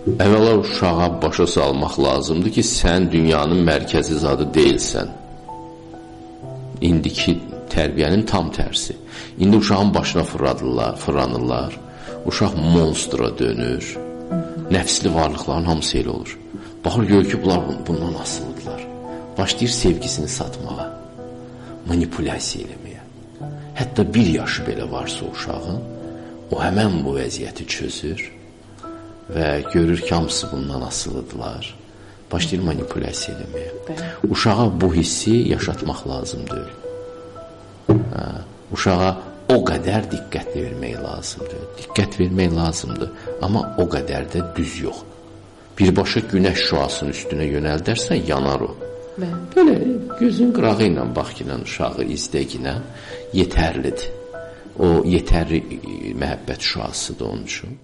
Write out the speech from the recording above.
Əvvəla uşağa başa salmaq lazımdır ki, sən dünyanın mərkəzi zadı deyilsən. İndiki tərbiyənin tam tərsi. İndi uşağın başına fırlanırlar, uşaq monstra dönür, nəfsli varlıqların hamısı elə olur. Baxır, görür ki, bunlar bundan asılıdırlar. Başlayır sevgisini satmağa, manipulyasiya eləməyə. Hətta 1 yaşı belə varsa uşağın, o həmən bu vəziyyəti çözür və görür ki, hamısı bundan asılıdırlar. Başlayır manipulyasiya eləməyə. Uşağa bu hissi yaşatmaq lazımdır. Uşağa o qədər diqqət vermək lazımdır. Diqqət vermək lazımdır, amma o qədər də düz yox. Birbaşa günəş şüasının üstünə yönəldərsən, yanar o. Belə gözün qırağı ilə bax ki, uşağı izləginə yetərlidir. O yetərli məhəbbət şüasıdır onun üçün.